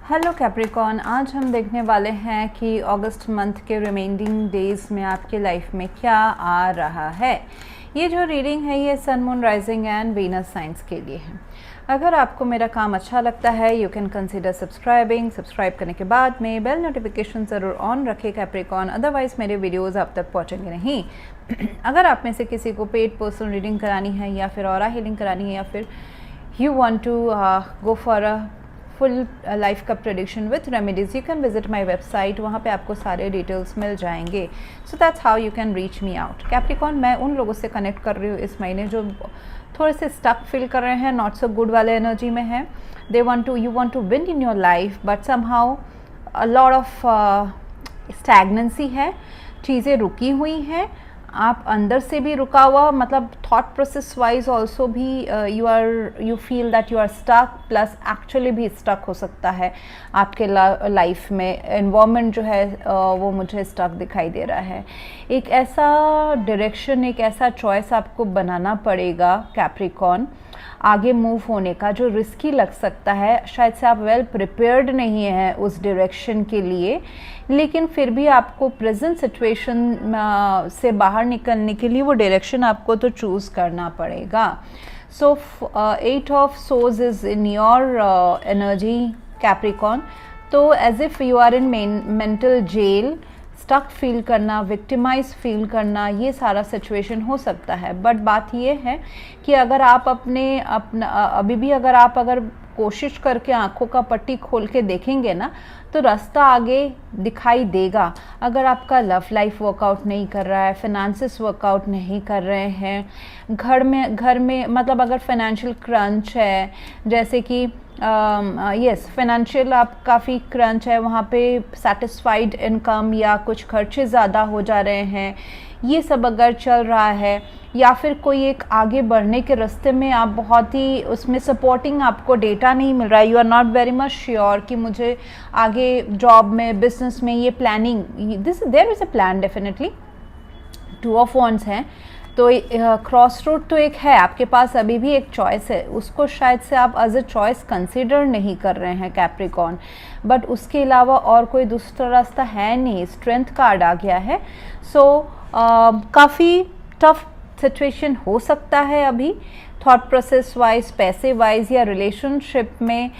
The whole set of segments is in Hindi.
हेलो कैप्रिकॉन, आज हम देखने वाले हैं कि अगस्त मंथ के रिमेनिंग डेज में आपके लाइफ में क्या आ रहा है। ये जो रीडिंग है ये sun, moon, rising and Venus signs के लिए है। अगर आपको मेरा काम अच्छा लगता है यू कैन कंसिडर सब्सक्राइब करने के बाद में बेल नोटिफिकेशन ज़रूर ऑन रखें कैप्रिकॉन, अदरवाइज़ मेरे वीडियोस आप तक पहुंचेंगे नहीं। अगर आप में से किसी को पेड पर्सनल रीडिंग करानी है या फिर ऑरा हीलिंग करानी है या फिर you want to go for a full life का prediction with remedies, you can visit my website, वहाँ पे आपको सारे डिटेल्स मिल जाएंगे। So that's how you can reach me out. Capricorn, मैं उन लोगों से कनेक्ट कर रही हूँ इस महीने जो थोड़े से स्टक फील कर रहे हैं, नॉट सो गुड वाले एनर्जी में हैं। You want to win in your life but somehow a lot of stagnancy है, चीज़ें रुकी हुई हैं, आप अंदर से भी रुका हुआ, मतलब थॉट प्रोसेस वाइज ऑल्सो भी you feel that you are stuck, plus actually भी स्टक हो सकता है आपके लाइफ में। एनवायरनमेंट जो है वो मुझे स्टक दिखाई दे रहा है। एक ऐसा डायरेक्शन, एक ऐसा चॉइस आपको बनाना पड़ेगा कैप्रिकॉन आगे मूव होने का, जो रिस्की लग सकता है। शायद से आप वेल प्रिपेयर्ड नहीं हैं उस डायरेक्शन के लिए, लेकिन फिर भी आपको प्रेजेंट सिचुएशन से बाहर निकलने के लिए वो डायरेक्शन आपको तो चूज़ करना पड़ेगा। So 8 of source is in your energy Capricorn. तो as if you are in mental jail, stuck feel करना, विक्टिमाइज फील करना, ये सारा सिचुएशन हो सकता है। बट बात ये है कि अगर आप अभी भी अगर कोशिश करके आंखों का पट्टी खोल के देखेंगे ना तो रास्ता आगे दिखाई देगा। अगर आपका लव लाइफ वर्कआउट नहीं कर रहा है, फाइनेंसेस वर्कआउट नहीं कर रहे हैं, घर में मतलब अगर फाइनेंशियल क्रंच है, जैसे कि यस फाइनेंशियल आप काफ़ी क्रंच है, वहाँ पे सेटिस्फाइड इनकम या कुछ खर्चे ज़्यादा हो जा रहे हैं, ये सब अगर चल रहा है, या फिर कोई एक आगे बढ़ने के रास्ते में आप बहुत ही उसमें सपोर्टिंग आपको डेटा नहीं मिल रहा है, you are not very much sure कि मुझे आगे जॉब में, बिजनेस में ये planning, there is a plan definitely. 2 of wands हैं, तो क्रॉस रोड तो एक है, आपके पास अभी भी एक चॉइस है, उसको शायद से आप एज अ चॉइस कंसिडर नहीं कर रहे हैं कैप्रिकॉन, बट उसके अलावा और कोई दूसरा रास्ता है नहीं। स्ट्रेंथ कार्ड आ गया है। सो काफ़ी टफ सिचुएशन हो सकता है अभी, थॉट प्रोसेस वाइज, पैसे वाइज, या रिलेशनशिप में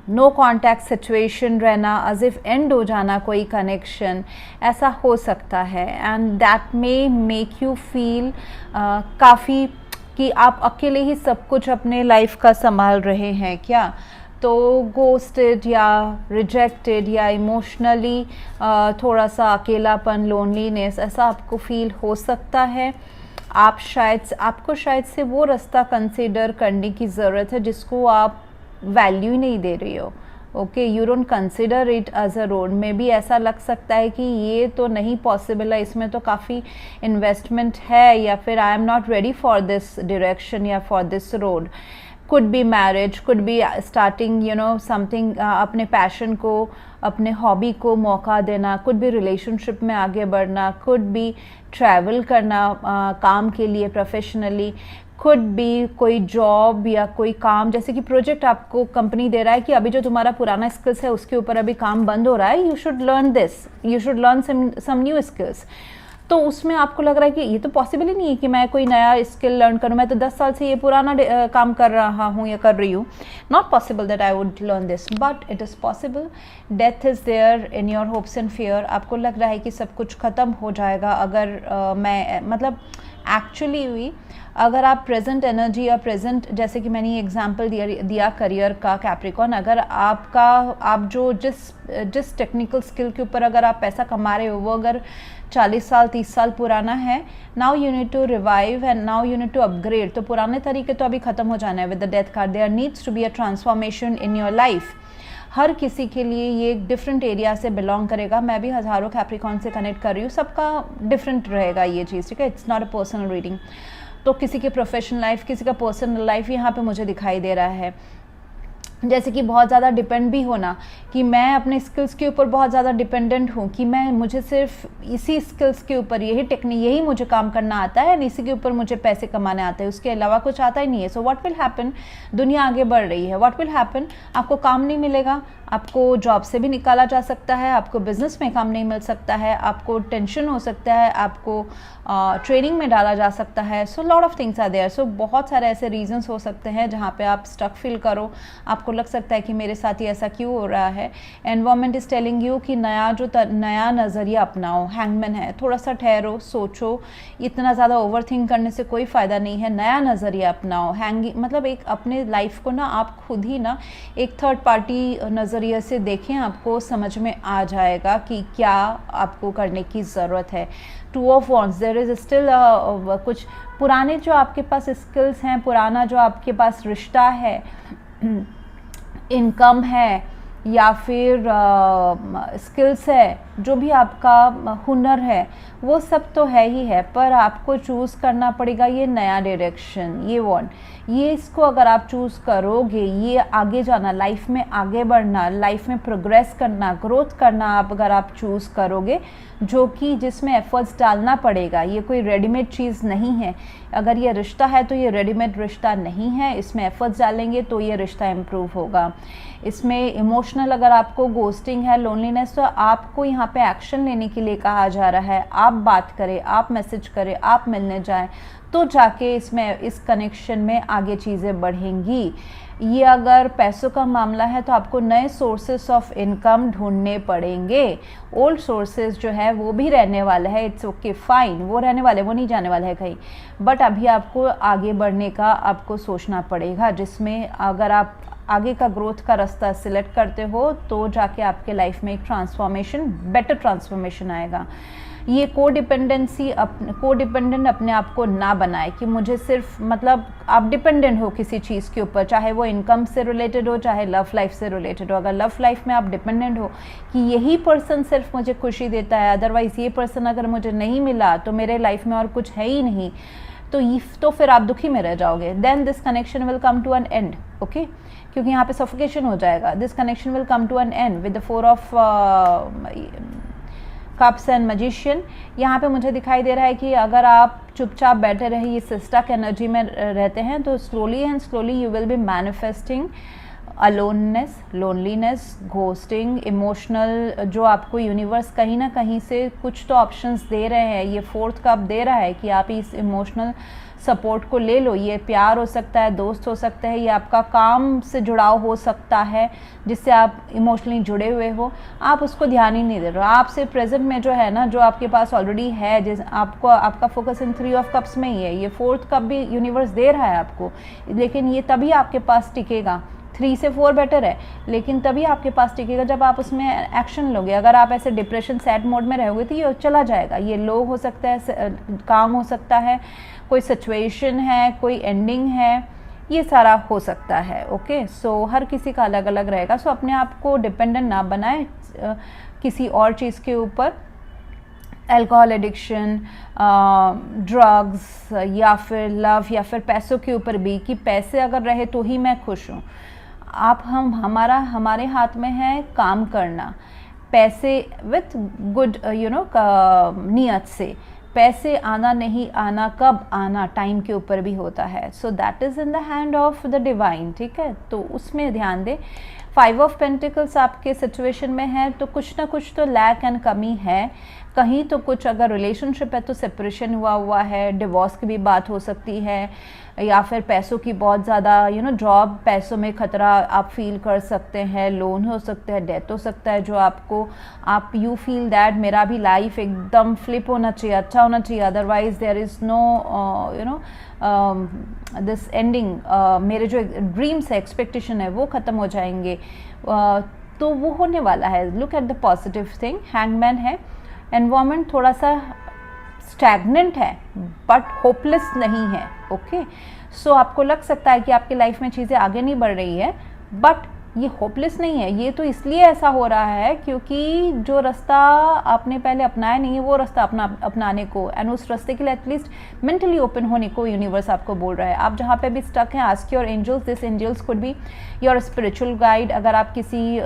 नो कॉन्टैक्ट सिचुएशन रहना, एज इफ एंड हो जाना कोई कनेक्शन, ऐसा हो सकता है। And that may make you feel काफ़ी कि आप अकेले ही सब कुछ अपने लाइफ का संभाल रहे हैं क्या। तो गोस्टेड या रिजेक्टेड या इमोशनली थोड़ा सा अकेलापन, लोनलीनेस, ऐसा आपको फील हो सकता है। आपको शायद से वो रास्ता कंसिडर करने की ज़रूरत है जिसको आप वैल्यू ही नहीं दे रही हो। Okay, you don't consider it as a road. में भी ऐसा लग सकता है कि ये तो नहीं पॉसिबल है, इसमें तो काफ़ी इन्वेस्टमेंट है, या फिर I am not ready for this direction या for this road. Could be marriage, could be starting something, अपने पैशन को, अपने हॉबी को मौका देना, कुड बी रिलेशनशिप में आगे बढ़ना, कुड बी ट्रैवल करना काम के लिए प्रोफेशनली, कुड बी कोई जॉब या कोई काम, जैसे कि प्रोजेक्ट आपको कंपनी दे रहा है कि अभी जो तुम्हारा पुराना स्किल्स है उसके ऊपर अभी काम बंद हो रहा है, you should learn this, you should learn some new skills. तो उसमें आपको लग रहा है कि ये तो पॉसिबल ही नहीं है कि मैं कोई नया स्किल लर्न करूँ, मैं तो 10 साल से ये पुराना काम कर रहा हूँ या कर रही हूँ। Not possible that I would learn this, but it is possible. Death is there in your hopes and fear. आपको लग रहा है कि सब कुछ ख़त्म हो जाएगा अगर एक्चुअली हुई, अगर आप प्रेजेंट एनर्जी या प्रेजेंट, जैसे कि मैंने ये एग्जांपल दिया करियर का कैप्रिकॉन, अगर आप जो जिस टेक्निकल स्किल के ऊपर अगर आप पैसा कमा रहे हो वो अगर 40 साल 30 साल पुराना है, now you need to revive and now you need to upgrade. तो पुराने तरीके तो अभी खत्म हो जाना है with the death card. There needs to be a transformation in your life. हर किसी के लिए ये एक डिफरेंट एरिया से बिलोंग करेगा। मैं भी हज़ारों कैप्रिकॉन से कनेक्ट कर रही हूँ, सबका डिफरेंट रहेगा ये चीज़, ठीक है। It's not a personal reading. तो किसी के प्रोफेशनल लाइफ, किसी का पर्सनल लाइफ यहाँ पे मुझे दिखाई दे रहा है। जैसे कि बहुत ज़्यादा डिपेंड भी होना कि मैं अपने स्किल्स के ऊपर बहुत ज़्यादा डिपेंडेंट हूँ, कि मुझे सिर्फ इसी स्किल्स के ऊपर यही टेक्निक यही मुझे काम करना आता है एंड इसी के ऊपर मुझे पैसे कमाने आते हैं, उसके अलावा कुछ आता ही नहीं है। सो व्हाट विल हैपन, दुनिया आगे बढ़ रही है, व्हाट विल हैपन, आपको काम नहीं मिलेगा, आपको जॉब से भी निकाला जा सकता है, आपको बिजनेस में काम नहीं मिल सकता है, आपको टेंशन हो सकता है, आपको ट्रेनिंग में डाला जा सकता है। So lot of things are there. सो बहुत सारे ऐसे रीजंस हो सकते हैं जहाँ पे आप स्टक फील करो, आपको लग सकता है कि मेरे साथ ही ऐसा क्यों हो रहा है। एनवायरमेंट इज टेलिंग यू कि नया नज़रिया अपनाओ। हैंगमैन है, थोड़ा सा ठहरो, सोचो, इतना ज़्यादा ओवर थिंक करने से कोई फ़ायदा नहीं है, नया नज़रिया अपनाओ। मतलब एक अपने लाइफ को ना आप खुद ही ना एक थर्ड पार्टी नज़रिए से देखें, आपको समझ में आ जाएगा कि क्या आपको करने की ज़रूरत है। Two of wands, there is still कुछ पुराने जो आपके पास स्किल्स हैं, पुराना जो आपके पास रिश्ता है, इनकम है या फिर स्किल्स है, जो भी आपका हुनर है, वो सब तो है ही है, पर आपको चूज़ करना पड़ेगा ये नया डायरेक्शन, ये इसको अगर आप चूज़ करोगे, ये आगे जाना, लाइफ में आगे बढ़ना, लाइफ में प्रोग्रेस करना, ग्रोथ करना, अगर आप चूज़ करोगे, जो कि जिसमें एफर्ट्स डालना पड़ेगा, ये कोई रेडीमेड चीज़ नहीं है। अगर ये रिश्ता है तो ये रेडीमेड रिश्ता नहीं है, इसमें एफर्ट्स डालेंगे तो ये रिश्ता इम्प्रूव होगा। इसमें इमोशनल अगर आपको घोस्टिंग है, लोनलीनेस, तो आपको यहाँ पे एक्शन लेने के लिए कहा जा रहा है। आप बात करें, आप मैसेज करें, आप मिलने जाएं, तो जाके इसमें इस कनेक्शन में आगे चीज़ें बढ़ेंगी। ये अगर पैसों का मामला है तो आपको नए सोर्सेस ऑफ इनकम ढूंढने पड़ेंगे। ओल्ड सोर्सेज जो है वो भी रहने वाला है, इट्स ओके फाइन, वो रहने वाले, वो नहीं जाने वाला है कहीं, बट अभी आपको आगे बढ़ने का आपको सोचना पड़ेगा, जिसमें अगर आप आगे का ग्रोथ का रास्ता सिलेक्ट करते हो तो जाके आपके लाइफ में एक ट्रांसफॉर्मेशन, बेटर ट्रांसफॉर्मेशन आएगा। ये कोडिपेंडेंट अपने आप को ना बनाए कि मुझे सिर्फ, मतलब आप डिपेंडेंट हो किसी चीज़ के ऊपर, चाहे वो इनकम से रिलेटेड हो, चाहे लव लाइफ से रिलेटेड हो। अगर लव लाइफ में आप डिपेंडेंट हो कि यही पर्सन सिर्फ मुझे खुशी देता है, अदरवाइज़ ये पर्सन अगर मुझे नहीं मिला तो मेरे लाइफ में और कुछ है ही नहीं, तो फिर आप दुखी में रह जाओगे। Then this connection will come to an end, okay, क्योंकि यहाँ पे सफोकेशन हो जाएगा। This connection will come to an end with the 4 of cups and magician. यहाँ पे मुझे दिखाई दे रहा है कि अगर आप चुपचाप बैठे रहे, ये सिस्टक एनर्जी में रहते हैं, तो slowly and slowly you will be manifesting aloneness, loneliness, ghosting, emotional, जो आपको यूनिवर्स कहीं ना कहीं से कुछ तो ऑप्शंस दे रहे हैं। ये 4th कप दे रहा है कि आप इस इमोशनल सपोर्ट को ले लो। ये प्यार हो सकता है, दोस्त हो सकता है, ये आपका काम से जुड़ाव हो सकता है जिससे आप इमोशनली जुड़े हुए हो, आप उसको ध्यान ही नहीं दे रहे हो। आप सिर्फ प्रेजेंट में जो है ना, जो आपके पास ऑलरेडी है, जिस आपको, आपका फोकस इन 3 ऑफ कप्स में ही है। ये 4th कप भी यूनिवर्स दे रहा है आपको, लेकिन ये तभी आपके पास टिकेगा। 3 से 4 बेटर है, लेकिन तभी आपके पास टिकेगा जब आप उसमें एक्शन लोगे। अगर आप ऐसे डिप्रेशन, सैड मोड में रहोगे तो ये चला जाएगा। ये लो हो सकता है, काम हो सकता है, कोई सिचुएशन है, कोई एंडिंग है, ये सारा हो सकता है। ओके, सो हर किसी का अलग अलग रहेगा। सो अपने आप को डिपेंडेंट ना बनाए किसी और चीज़ के ऊपर, अल्कोहल एडिक्शन, ड्रग्स या फिर लव या फिर पैसों के ऊपर भी, कि पैसे अगर रहे तो ही मैं खुश हूँ। हमारे हाथ में है काम करना, पैसे विथ गुड नीयत से। पैसे आना नहीं आना, कब आना, टाइम के ऊपर भी होता है। So that is in the hand of the divine, ठीक है, तो उसमें ध्यान दें। 5 ऑफ पेंटिकल्स आपके सिचुएशन में है तो कुछ ना कुछ तो लैक एंड कमी है कहीं, तो कुछ अगर रिलेशनशिप है तो सेपरेशन हुआ है, डिवोर्स की भी बात हो सकती है, या फिर पैसों की बहुत ज़्यादा जॉब, पैसों में खतरा आप फील कर सकते हैं, लोन हो सकता है, डेथ हो सकता है, जो आप यू फील दैट मेरा भी लाइफ एकदम फ्लिप होना चाहिए, अच्छा होना चाहिए, otherwise there is no this ending, मेरे जो ड्रीम्स है, एक्सपेक्टेशन है, वो ख़त्म हो जाएंगे, तो वो होने वाला है। Look at the positive thing. Hangman है, एनवायरनमेंट थोड़ा सा स्टैग्नेंट है बट होपलेस नहीं है। ओके, सो आपको लग सकता है कि आपकी लाइफ में चीज़ें आगे नहीं बढ़ रही है, बट ये होपलेस नहीं है, ये तो इसलिए ऐसा हो रहा है क्योंकि जो रास्ता आपने पहले अपनाया नहीं है वो रास्ता अपनाने को एंड उस रास्ते के लिए एटलीस्ट मेंटली ओपन होने को यूनिवर्स आपको बोल रहा है। आप जहाँ पे भी स्टक हैं, ask your angels, this angels could be your spiritual guide. अगर आप किसी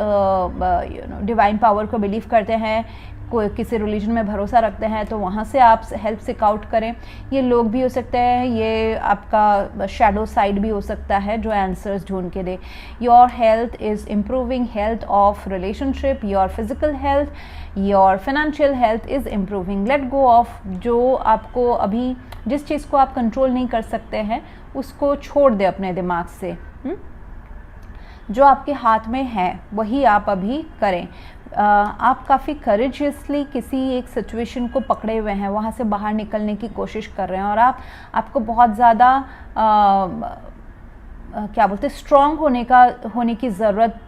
डिवाइन पावर को बिलीव करते हैं, कोई किसी रिलीजन में भरोसा रखते हैं, तो वहाँ से आप हेल्प सीक आउट करें। ये लोग भी हो सकते हैं, ये आपका शैडो साइड भी हो सकता है जो आंसर्स ढूंढ के दे। Your health is improving, health of relationship, your physical health, your financial health is improving. Let go of जो आपको अभी जिस चीज़ को आप कंट्रोल नहीं कर सकते हैं उसको छोड़ दे अपने दिमाग से। जो आपके हाथ में है वही आप अभी करें। आप काफ़ी करेजियसली किसी एक सिचुएशन को पकड़े हुए हैं, वहाँ से बाहर निकलने की कोशिश कर रहे हैं और आपको बहुत ज़्यादा क्या बोलते हैं स्ट्रॉन्ग होने की ज़रूरत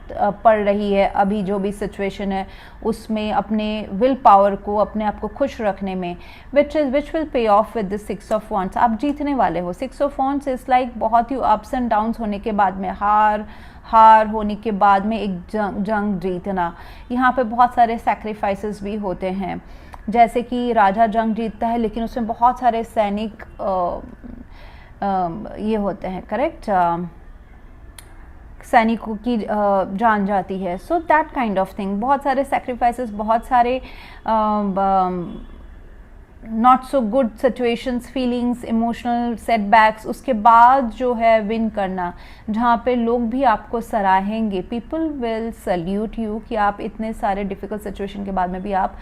पड़ रही है। अभी जो भी सिचुएशन है उसमें अपने विल पावर को, अपने आप को खुश रखने में, which will pay of with the 6 of wands. आप जीतने वाले हो। 6 ऑफ वॉन्ड्स इज़ लाइक बहुत ही अप्स एंड डाउन्स होने के बाद में हार होने के बाद में एक जंग जीतना। यहाँ पे बहुत सारे सैक्रिफाइसेस भी होते हैं, जैसे कि राजा जंग जीतता है लेकिन उसमें बहुत सारे सैनिक ये होते हैं, करेक्ट, सैनिकों की जान जाती है। So that kind of thing, बहुत सारे सैक्रिफाइसेस, बहुत सारे not so good situations, feelings, emotional setbacks, उसके बाद जो है विन करना, जहाँ पे लोग भी आपको सराहेंगे। पीपल विल सल्यूट यू कि आप इतने सारे डिफ़िकल्ट सिचुएशन के बाद में भी आप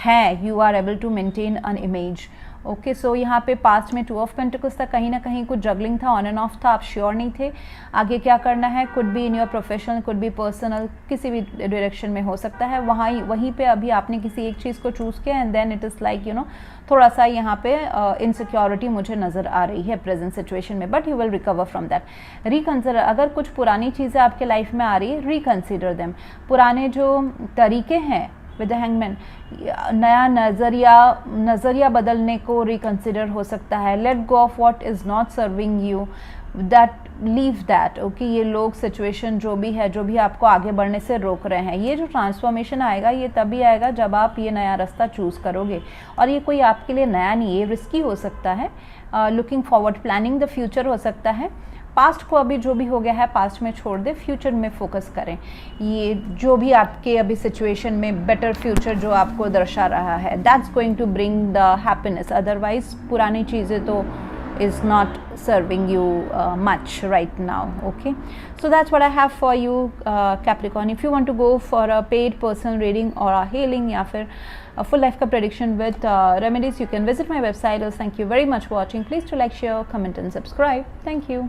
हैं, you are able to maintain an image. Okay, so यहाँ पे पास्ट में 2 ऑफ पेंटिकल्स था, कहीं ना कहीं कुछ जगलिंग था, ऑन एंड ऑफ था, आप श्योर नहीं थे आगे क्या करना है। Could be in your professional, could be personal, किसी भी डायरेक्शन में हो सकता है। वहीं पे अभी आपने किसी एक चीज़ को चूज़ किया and then it is like थोड़ा सा यहाँ पे इनसिक्योरिटी मुझे नज़र आ रही है प्रेजेंट सिचुएशन में, but you will recover from that. Reconsider, अगर कुछ पुरानी चीज़ें आपके लाइफ में आ रही है, रिकन्सिडर देम। पुराने जो तरीके हैं विद द हैंगमैन, नया नज़रिया बदलने को रिकन्सिडर हो सकता है। Late go of what is not serving you, that leave that. Okay, ये लोग, सिचुएशन जो भी है, जो भी आपको आगे बढ़ने से रोक रहे हैं, ये जो ट्रांसफॉर्मेशन आएगा ये तभी आएगा जब आप ये नया रास्ता चूज़ करोगे। और ये कोई आपके लिए नया नहीं, ये रिस्की हो सकता है। Looking forward, planning the future हो सकता है। पास्ट को अभी जो भी हो गया है पास्ट में छोड़ दे, फ्यूचर में फोकस करें। ये जो भी आपके अभी सिचुएशन में बेटर फ्यूचर जो आपको दर्शा रहा है, that's going to bring the happiness. Otherwise पुरानी चीज़ें तो is not serving you much right now. Okay, so that's what I have for you, Capricorn. If you want to go for a paid personal reading or a healing या फिर a full life का prediction with remedies, you can visit my website. Thank you very much for watching. Please to like, share, comment and subscribe. Thank you.